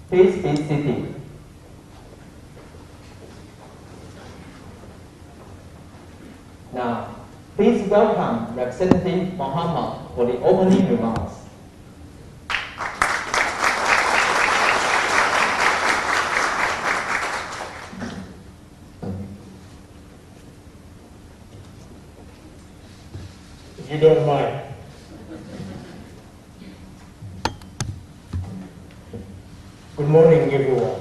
Please be seated. Now, please welcome Representative Muhammad for the opening remarks. If you don't mind. Good morning, everyone.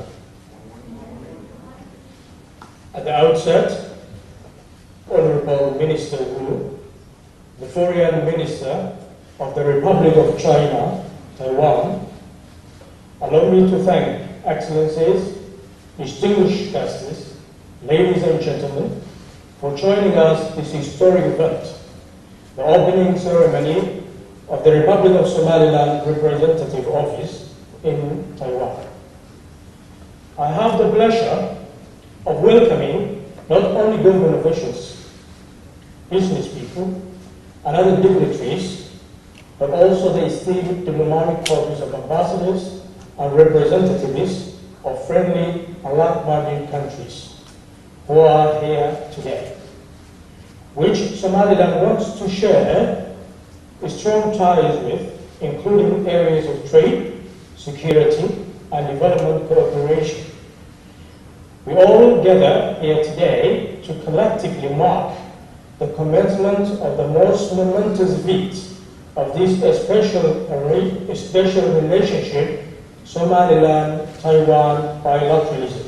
At the outset, Honorable Minister Wu, the Foreign Minister of the Republic of China, Taiwan, allow me to thank Excellencies, distinguished guests, ladies and gentlemen, for joining us this historic event, the opening ceremony of the Republic of Somaliland Representative Office in Taiwan. I have the pleasure of welcoming not only government officials, business people, and other dignitaries, but also the esteemed diplomatic corps of ambassadors and representatives of friendly and like-minded countries who are here today, which Somaliland wants to share strong ties with, including areas of trade, security, and development cooperation. We all gather here today to collectively mark the commencement of the most momentous feat of this special relationship, Somaliland-Taiwan bilateralism.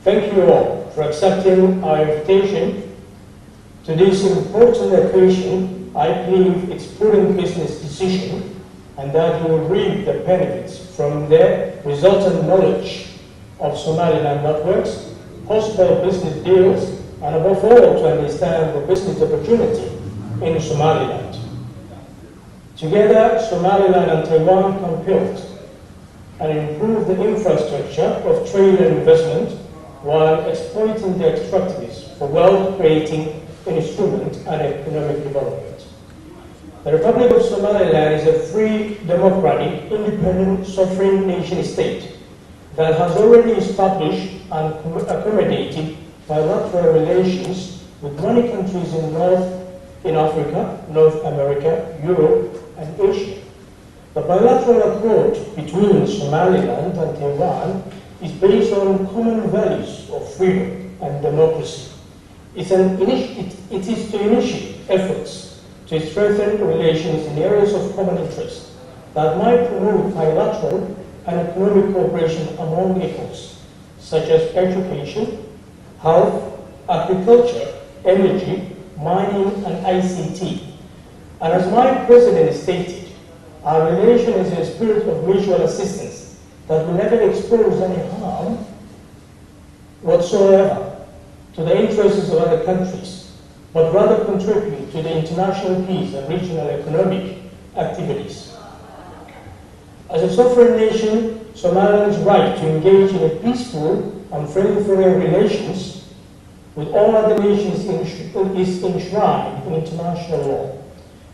Thank you all for accepting our invitation to this important occasion. I believe it's prudent business decision and that you will reap the benefits from the resultant knowledge of Somaliland networks, possible business deals, and above all to understand the business opportunity in Somaliland. Together, Somaliland and Taiwan can build and improve the infrastructure of trade and investment while exploiting the extractiveness for wealth-creating instrument and economic development. The Republic of Somaliland is a free, democratic, independent, sovereign nation-state that has already established and accommodated bilateral relations with many countries in Africa, North America, Europe, and Asia. The bilateral approach between Somaliland and Taiwan is based on common values of freedom and democracy. It is to initiate efforts to strengthen relations in areas of common interest, that might promote bilateral and economic cooperation among equals, such as education, health, agriculture, energy, mining, and ICT. And as my president stated, our relation is a spirit of mutual assistance that will never expose any harm whatsoever to the interests of other countries, but rather contribute to the international peace and regional economic activities. As a sovereign nation, Somaliland's right to engage in a peaceful and friendly foreign relations with all other nations is enshrined in international law.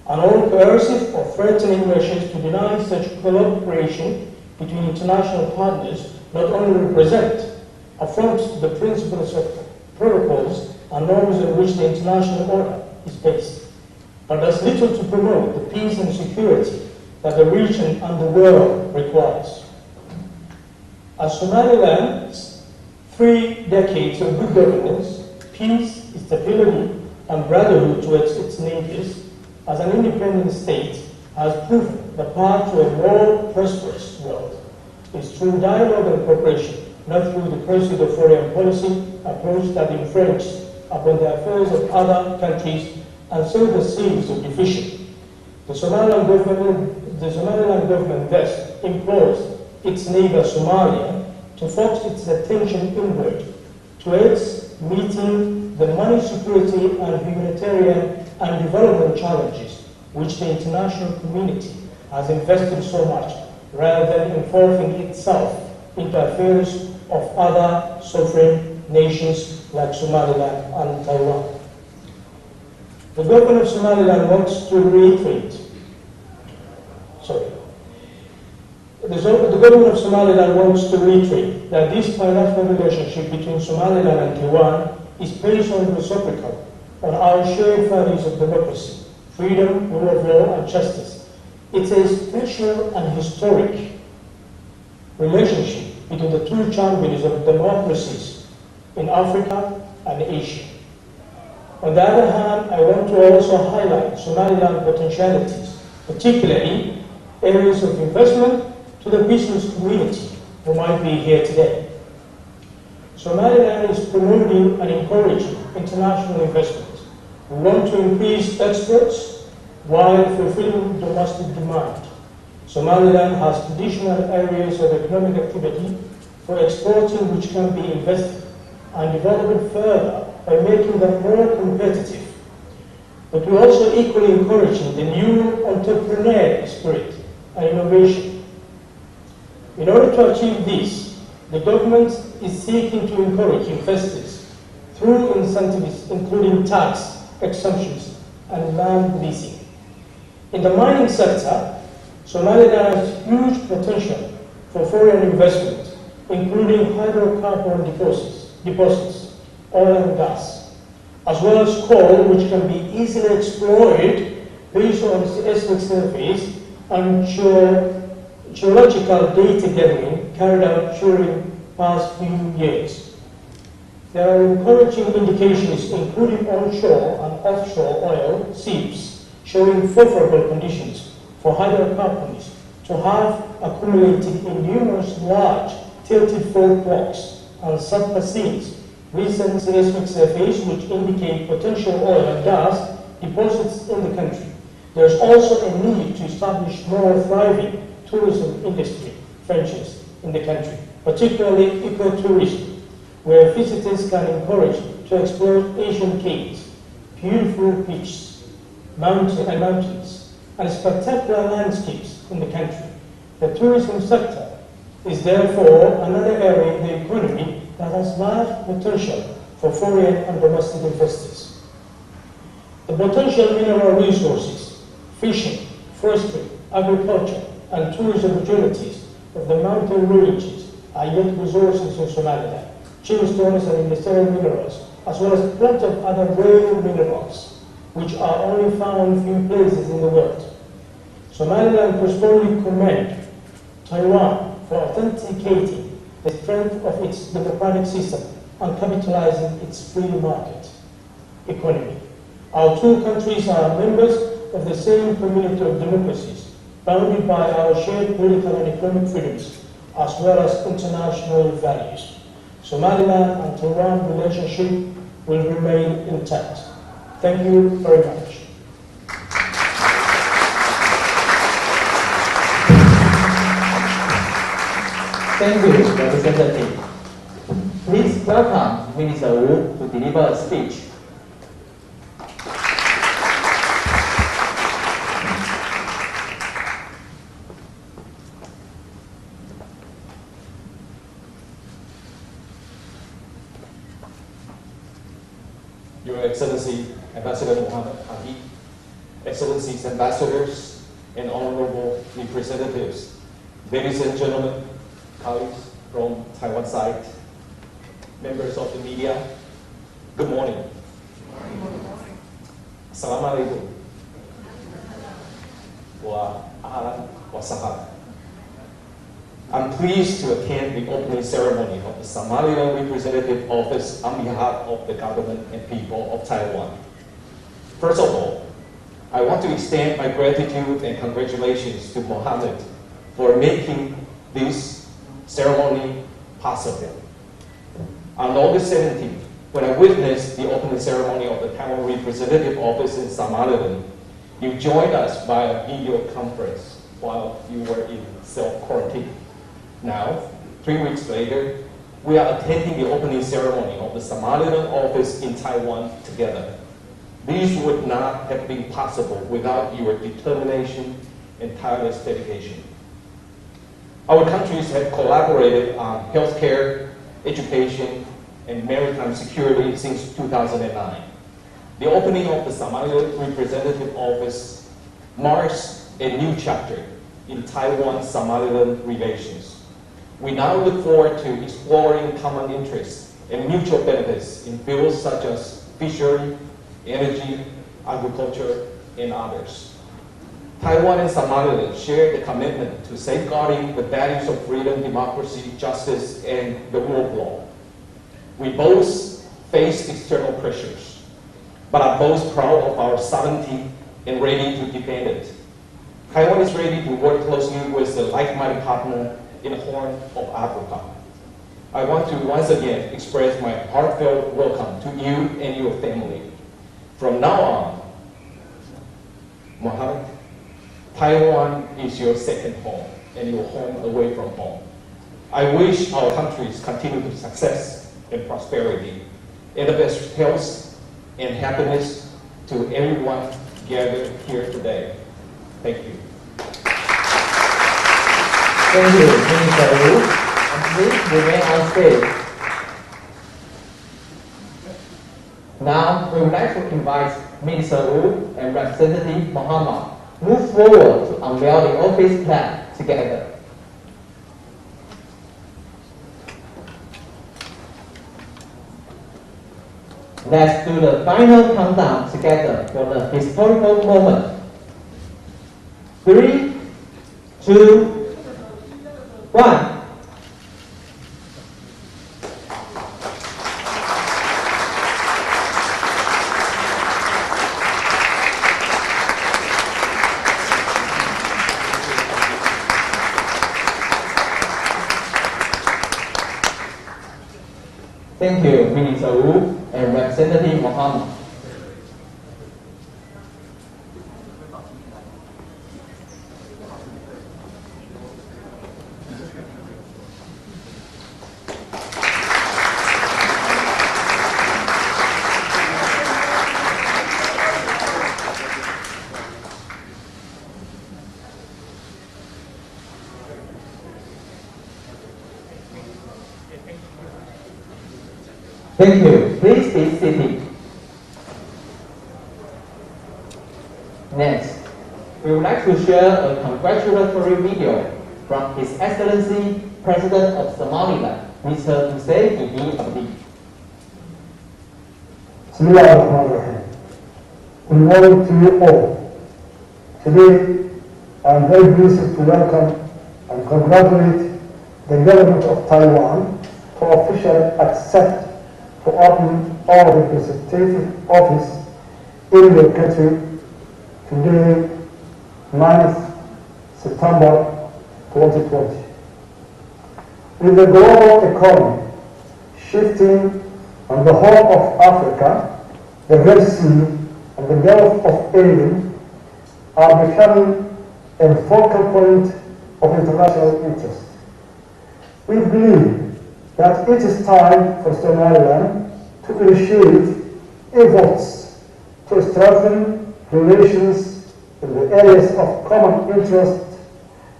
And all coercive or threatening measures to deny such collaboration between international partners not only represent affronts to the principles of protocols and norms on which the international order is based, but does little to promote the peace and security that the region and the world requires. As Somaliland's 3 decades of good governance, peace, stability, and brotherhood towards its neighbors, as an independent state, has proven the path to a more prosperous world is through dialogue and cooperation, not through the pursuit of foreign policy approach that infringes upon the affairs of other countries and sow the seeds of division. The Somaliland government thus implores its neighbor Somalia to focus its attention inward towards meeting the money security and humanitarian and development challenges which the international community has invested so much, rather than involving itself into affairs of other sovereign nations like Somaliland and Taiwan. The government of Somaliland wants to reiterate, the government of Somaliland wants to reiterate that this bilateral relationship between Somaliland and Taiwan is based on reciprocal, on our shared values of democracy, freedom, rule of law, and justice. It's a special and historic relationship between the two champions of democracies in Africa and Asia. On the other hand, I want to also highlight Somaliland potentialities, particularly areas of investment to the business community who might be here today. Somaliland is promoting and encouraging international investment. We want to increase exports while fulfilling domestic demand. Somaliland has traditional areas of economic activity for exporting which can be invested and developed further by making them more competitive. But we're also equally encouraging the new entrepreneurial spirit and innovation. In order to achieve this, the government is seeking to encourage investors through incentives including tax exemptions and land leasing. In the mining sector, Somaliland has huge potential for foreign investment, including hydrocarbon deposits, oil and gas, as well as coal, which can be easily exploited based on seismic surveys and geological data gathering carried out during past few years. There are encouraging indications, including onshore and offshore oil seeps, showing favorable conditions for hydrocarbons to have accumulated in numerous large tilted fault blocks and subbassins. Recent seismic surveys which indicate potential oil and gas deposits in the country. There is also a need to establish more thriving tourism industry ventures in the country, particularly ecotourism, where visitors can encourage to explore Asian caves, beautiful beaches, mountains, and spectacular landscapes in the country. The tourism sector is therefore another area in the economy that has large potential for foreign and domestic investors. The potential mineral resources, fishing, forestry, agriculture, and tourism opportunities of the mountain ranges are yet resources in Somaliland, gemstones and industrial minerals, as well as plenty of other rare minerals, which are only found in few places in the world. Somaliland profoundly commend Taiwan for authenticating the strength of its democratic system and capitalizing its free market economy. Our two countries are members of the same community of democracies bounded by our shared political and economic freedoms, as well as international values. Somaliland and Taiwan relationship will remain intact. Thank you very much. Thank you, Representative. Please welcome Minister Wu to deliver a speech. Your Excellency, Ambassador Muhammad Hadi, Excellencies, Ambassadors, and Honorable Representatives, ladies and gentlemen, colleagues from Taiwan side, members of the media, good morning. Assalamu alaikum. Wa ahlan wa sahlan. I'm pleased to attend the opening ceremony of the Somaliland Representative Office on behalf of the government and people of Taiwan. First of all, I want to extend my gratitude and congratulations to Mohammed for making this ceremony possible. On August 17th, when I witnessed the opening ceremony of the Taiwan Representative Office in Somaliland, you joined us via video conference while you were in self-quarantine. Now, 3 weeks later, we are attending the opening ceremony of the Somaliland office in Taiwan together. These would not have been possible without your determination and tireless dedication. Our countries have collaborated on healthcare, education, and maritime security since 2009. The opening of the Somaliland Representative Office marks a new chapter in Taiwan-Somaliland relations. We now look forward to exploring common interests and mutual benefits in fields such as fishery, energy, agriculture, and others. Taiwan and Somaliland share the commitment to safeguarding the values of freedom, democracy, justice, and the rule of law. We both face external pressures, but are both proud of our sovereignty and ready to defend it. Taiwan is ready to work closely with a like-minded partner in the Horn of Africa. I want to once again express my heartfelt welcome to you and your family. From now on, Mohammed, Taiwan is your second home and your home away from home. I wish our countries continue success and prosperity, and the best health and happiness to everyone gathered here today. Thank you. Thank you, Minister Wu. And please remain on stage. Now, we would like to invite Minister Wu and Representative Mohammed move forward to unveil the office plan together. Let's do the final countdown together for the historical moment. 3, 2, 1. Thank you, Minister Wu and Representative Mohammed. Thank you. Please be seated. Next, we would like to share a congratulatory video from His Excellency President of Somaliland, Mr. Hussein Idi Abdi. Bismillahirrahmanirrahim. Good morning to you all. Today, I am very pleased to welcome and congratulate the government of Taiwan for officially accept to open our representative office in your country today, 9th September 2020. With the global economy shifting on the whole of Africa, the Red Sea and the Gulf of Aden are becoming a focal point of international interest. We believe that it is time for Somaliland to initiate efforts to strengthen relations in the areas of common interest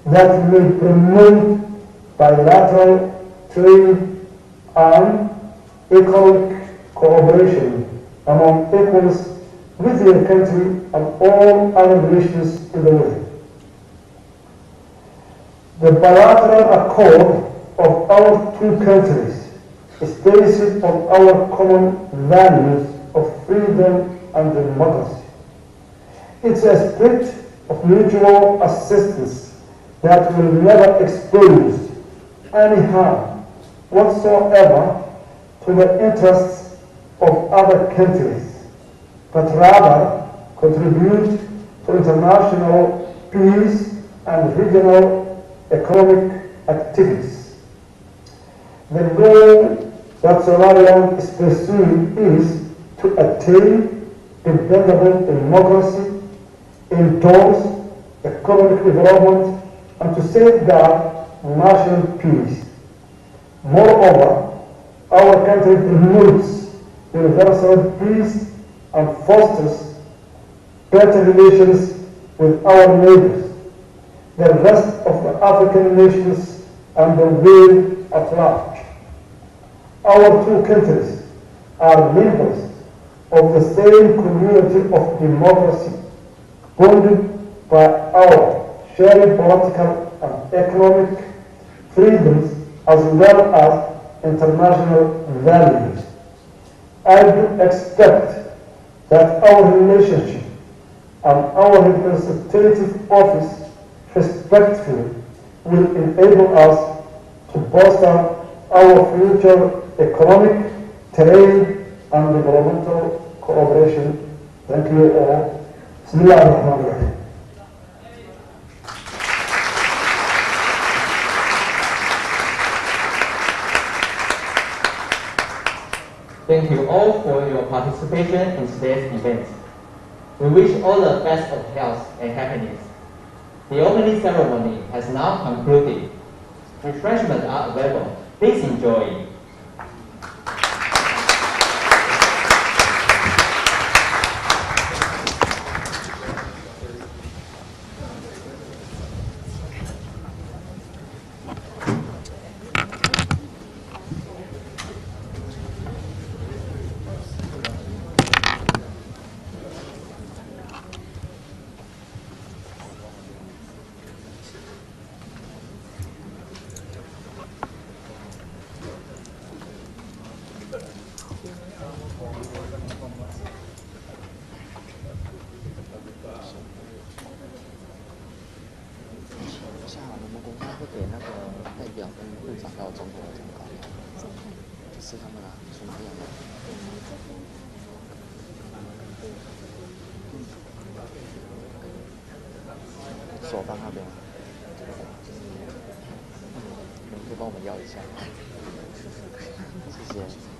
that will promote bilateral trade and economic cooperation among equals within the country and all other nations in the world. The bilateral accord of our two countries is based on our common values of freedom and democracy. It's a spirit of mutual assistance that will never expose any harm whatsoever to the interests of other countries, but rather contribute to international peace and regional economic activities. The goal that Somaliland is pursuing is to attain dependable democracy, endorse economic development, and to safeguard national peace. Moreover, our country promotes universal peace and fosters better relations with our neighbors, the rest of the African nations, and the world at large. Our two countries are members of the same community of democracy, bonded by our shared political and economic freedoms as well as international values. I do expect that our relationship and our representative office respectfully will enable us to foster our future economic, trade, and developmental cooperation. Thank you all. Bismillah ar-Rahman ar-Rahim. Thank you all for your participation in today's event. We wish all the best of health and happiness. The opening ceremony has now concluded. Refreshments are available. Please enjoy.手放那边，你可以帮我们要一下，谢谢。